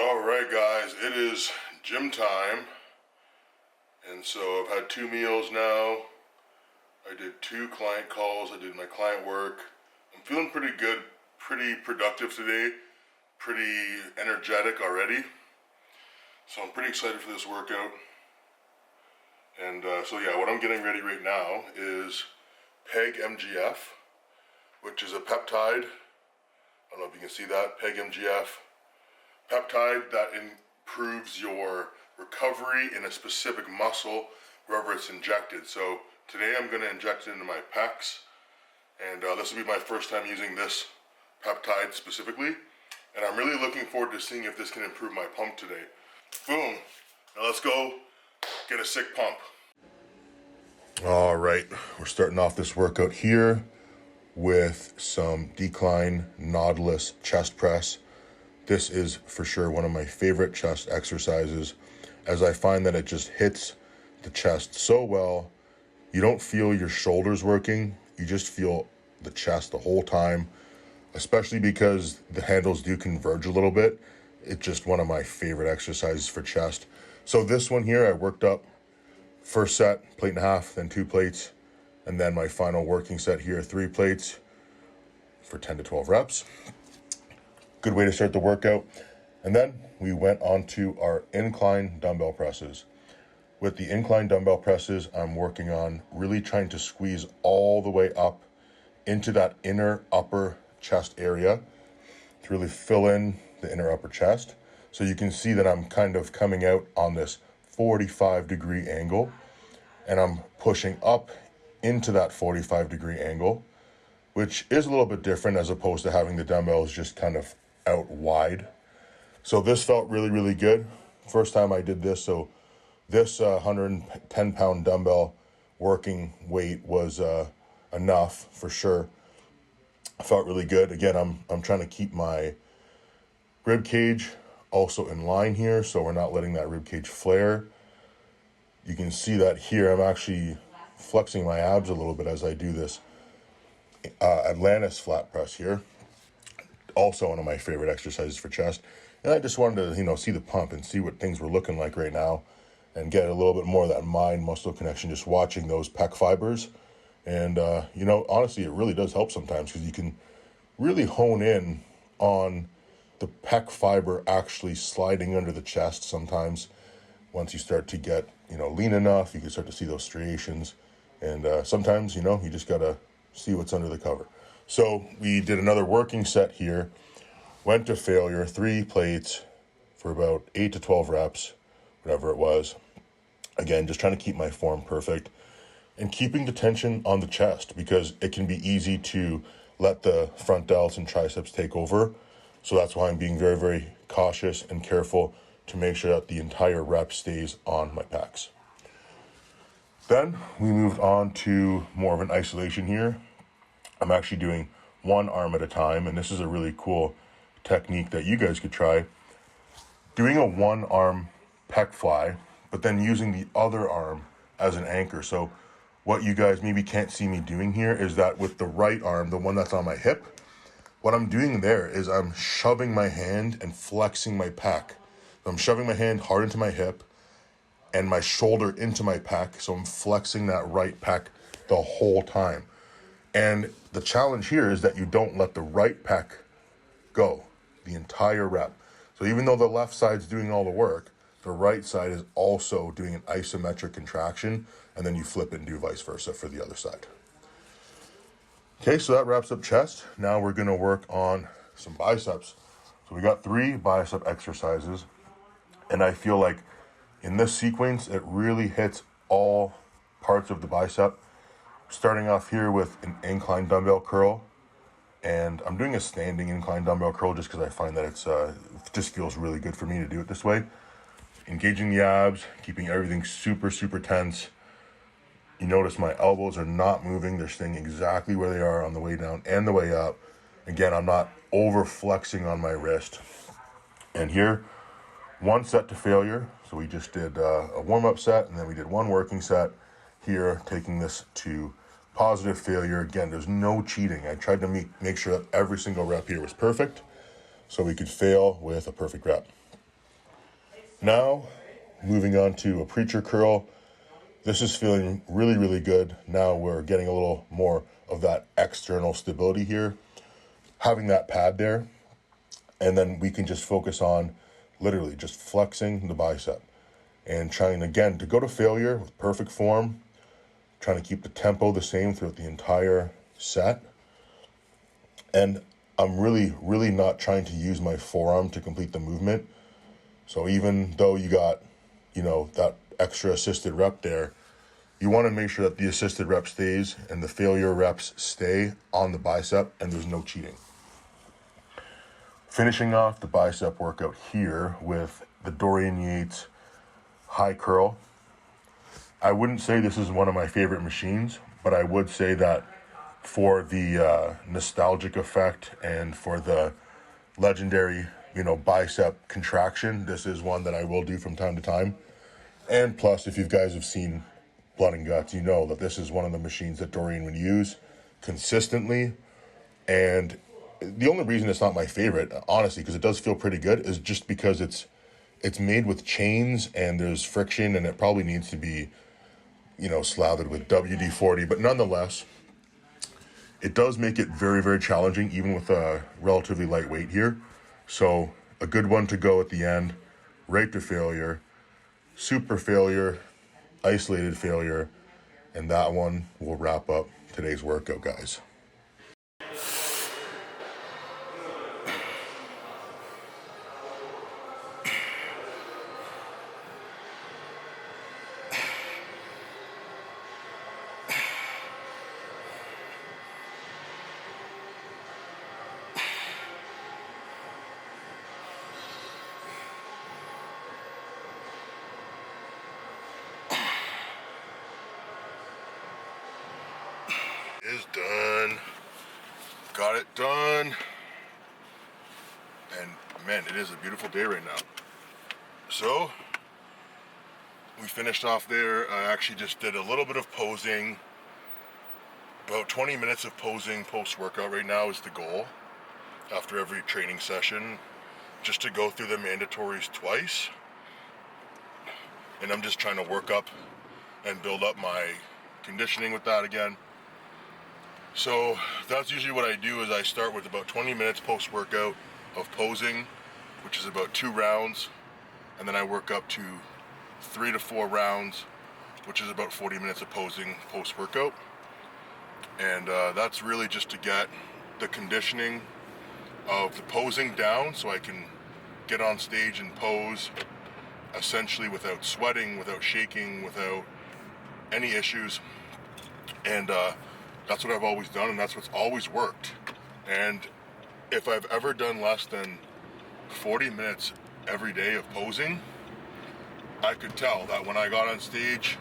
Alright guys, it is gym time, and so I've had 2 meals now. I did 2 client calls, I did my client work. I'm feeling pretty good, pretty productive today, pretty energetic already. So I'm pretty excited for this workout. And so yeah, what I'm getting ready right now is Peg MGF, which is a peptide. I don't know if you can see that, Peg MGF. Peptide that improves your recovery in a specific muscle wherever it's injected. So today I'm going to inject it into my pecs, and this will be my first time using this peptide specifically, and I'm really looking forward to seeing if this can improve my pump today. Boom. Now let's go get a sick pump. Alright, we're starting off this workout here with some decline Nautilus chest press. This is for sure one of my favorite chest exercises, as I find that it just hits the chest so well. You don't feel your shoulders working, you just feel the chest the whole time, especially because the handles do converge a little bit. It's just one of my favorite exercises for chest. So this one here, I worked up first set, 1.5 plates, then 2 plates, and then my final working set here, 3 plates for 10 to 12 reps. Good way to start the workout. And then we went on to our incline dumbbell presses. With the incline dumbbell presses, I'm working on really trying to squeeze all the way up into that inner upper chest area to really fill in the inner upper chest. So you can see that I'm kind of coming out on this 45-degree angle, and I'm pushing up into that 45-degree angle, which is a little bit different as opposed to having the dumbbells just kind of out wide. So this felt really, really good. First time I did this, so this 110-pound dumbbell working weight was enough for sure. Felt really good. Again, I'm trying to keep my rib cage also in line here, so we're not letting that rib cage flare. You can see that here I'm actually flexing my abs a little bit as I do this Atlantis flat press here. Also one of my favorite exercises for chest. And I just wanted to, see the pump and see what things were looking like right now and get a little bit more of that mind-muscle connection just watching those pec fibers. And, honestly, it really does help sometimes because you can really hone in on the pec fiber actually sliding under the chest sometimes. Once you start to get, lean enough, you can start to see those striations. And sometimes, you just got to see what's under the cover. So we did another working set here, went to failure, 3 plates for about 8 to 12 reps, whatever it was. Again, just trying to keep my form perfect and keeping the tension on the chest, because it can be easy to let the front delts and triceps take over. So that's why I'm being very, very cautious and careful to make sure that the entire rep stays on my pecs. Then we moved on to more of an isolation here. I'm actually doing 1 arm at a time, and this is a really cool technique that you guys could try. Doing a 1-arm pec fly, but then using the other arm as an anchor. So what you guys maybe can't see me doing here is that with the right arm, the one that's on my hip, what I'm doing there is I'm shoving my hand and flexing my pec. So I'm shoving my hand hard into my hip and my shoulder into my pec, so I'm flexing that right pec the whole time. And the challenge here is that you don't let the right pec go the entire rep. So even though the left side's doing all the work, the right side is also doing an isometric contraction, and then you flip it and do vice versa for the other side. Okay, so that wraps up chest. Now we're gonna work on some biceps. So we got 3 bicep exercises, and I feel like in this sequence, it really hits all parts of the bicep. Starting off here with an incline dumbbell curl, and I'm doing a standing incline dumbbell curl just because I find that it just feels really good for me to do it this way. Engaging the abs, keeping everything super, super tense. You notice my elbows are not moving. They're staying exactly where they are on the way down and the way up. Again, I'm not over flexing on my wrist. And here, 1 set to failure. So we just did a warm-up set, and then we did 1 working set. Here, taking this to positive failure. Again, there's no cheating. I tried to make sure that every single rep here was perfect so we could fail with a perfect rep. Now, moving on to a preacher curl. This is feeling really, really good. Now we're getting a little more of that external stability here, having that pad there, and then we can just focus on literally just flexing the bicep and trying again to go to failure with perfect form, trying to keep the tempo the same throughout the entire set. And I'm really, really not trying to use my forearm to complete the movement. So even though you got, that extra assisted rep there, you want to make sure that the assisted rep stays and the failure reps stay on the bicep and there's no cheating. Finishing off the bicep workout here with the Dorian Yates high curl. I wouldn't say this is one of my favorite machines, but I would say that for the nostalgic effect and for the legendary, bicep contraction, this is one that I will do from time to time. And plus, if you guys have seen Blood and Guts, you know that this is one of the machines that Dorian would use consistently. And the only reason it's not my favorite, honestly, because it does feel pretty good, is just because it's made with chains and there's friction and it probably needs to be, slathered with WD-40. But nonetheless, it does make it very, very challenging, even with a relatively light weight here. So a good one to go at the end, right to failure, super failure, isolated failure, and that one will wrap up today's workout, guys. Is done. Got it done. And man, it is a beautiful day right now. So we finished off there. I actually just did a little bit of posing. About 20 minutes of posing post-workout right now is the goal after every training session, just to go through the mandatories twice. And I'm just trying to work up and build up my conditioning with that again. So that's usually what I do, is I start with about 20 minutes post-workout of posing, which is about 2 rounds, and then I work up to 3 to 4 rounds, which is about 40 minutes of posing post-workout. And that's really just to get the conditioning of the posing down so I can get on stage and pose essentially without sweating, without shaking, without any issues. And that's what I've always done, and that's what's always worked. And if I've ever done less than 40 minutes every day of posing, I could tell that when I got on stage,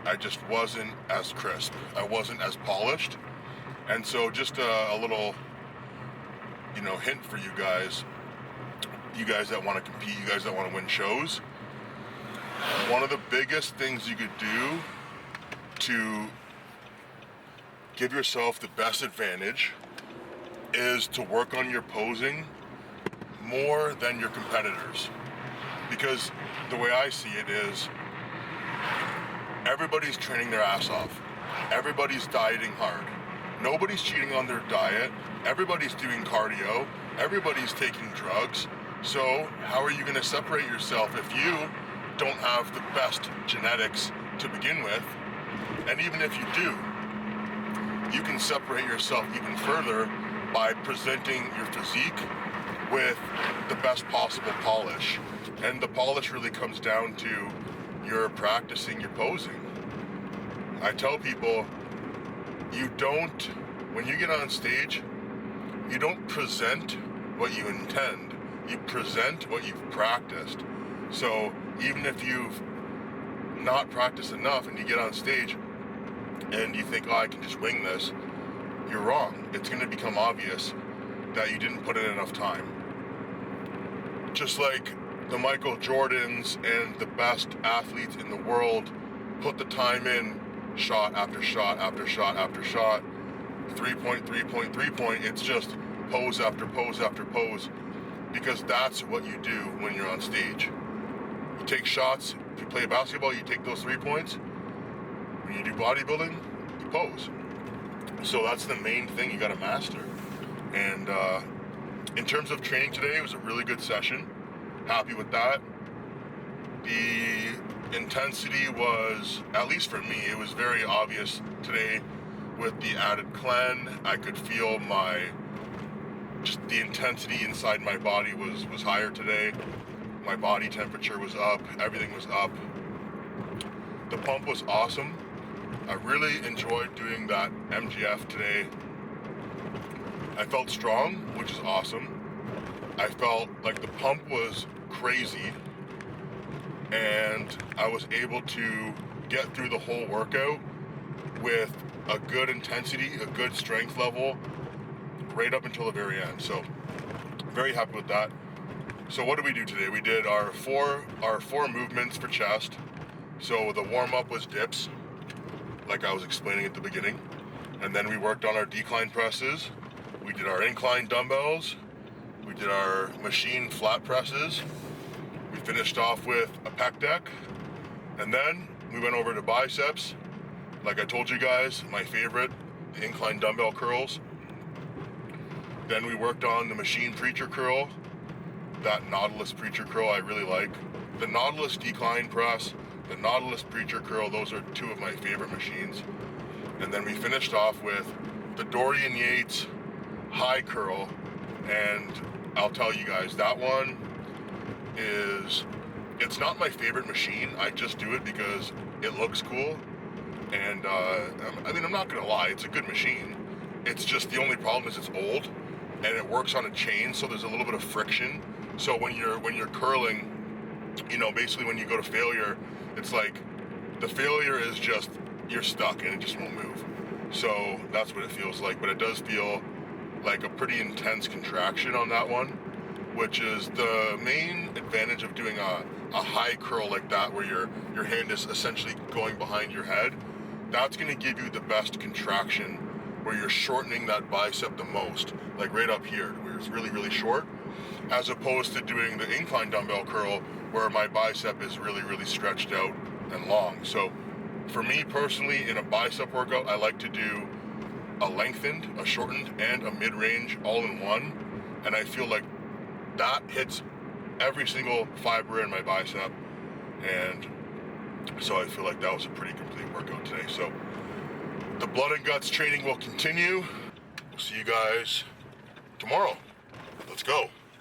I just wasn't as crisp. I wasn't as polished. And so just a little, hint for you guys that want to compete, you guys that want to win shows. One of the biggest things you could do to give yourself the best advantage is to work on your posing more than your competitors. Because the way I see it is, everybody's training their ass off. Everybody's dieting hard. Nobody's cheating on their diet. Everybody's doing cardio. Everybody's taking drugs. So how are you going to separate yourself if you don't have the best genetics to begin with? And even if you do, you can separate yourself even further by presenting your physique with the best possible polish. And the polish really comes down to your practicing your posing. I tell people, when you get on stage, you don't present what you intend. You present what you've practiced. So even if you've not practiced enough and you get on stage and you think, I can just wing this, you're wrong. It's going to become obvious that you didn't put in enough time. Just like the Michael Jordans and the best athletes in the world put the time in, shot after shot after shot after shot, 3-point, 3-point, 3-point, it's just pose after pose after pose, because that's what you do when you're on stage. You take shots. If you play basketball, you take those 3 points. When you do bodybuilding, you pose. So that's the main thing you got to master. And in terms of training today, it was a really good session. Happy with that. The intensity was, at least for me, it was very obvious today with the added clen. I could feel just the intensity inside my body was higher today. My body temperature was up, everything was up. The pump was awesome. I really enjoyed doing that MGF today. I felt strong, which is awesome. I felt like the pump was crazy, and I was able to get through the whole workout with a good intensity, a good strength level, right up until the very end. So very happy with that. So what did we do today? We did our four movements for chest. So the warm-up was dips, like I was explaining at the beginning. And then we worked on our decline presses. We did our incline dumbbells. We did our machine flat presses. We finished off with a pec deck. And then we went over to biceps. Like I told you guys, my favorite, the incline dumbbell curls. Then we worked on the machine preacher curl. That Nautilus preacher curl I really like. The Nautilus decline press, the Nautilus preacher curl, those are two of my favorite machines. And then we finished off with the Dorian Yates high curl, and I'll tell you guys, that one it's not my favorite machine. I just do it because it looks cool. And I mean, I'm not gonna lie, it's a good machine. It's just the only problem is it's old and it works on a chain, so there's a little bit of friction. So when you're curling, you know, basically when you go to failure, it's like the failure is just you're stuck and it just won't move. So that's what it feels like, but it does feel like a pretty intense contraction on that one, which is the main advantage of doing a high curl like that, where your hand is essentially going behind your head. That's going to give you the best contraction, where you're shortening that bicep the most, like right up here, where it's really, really short, as opposed to doing the incline dumbbell curl, where my bicep is really, really stretched out and long. So for me personally, in a bicep workout, I like to do a lengthened, a shortened, and a mid-range all in one. And I feel like that hits every single fiber in my bicep. And so I feel like that was a pretty complete workout today. So the blood and guts training will continue. We'll see you guys tomorrow. Let's go.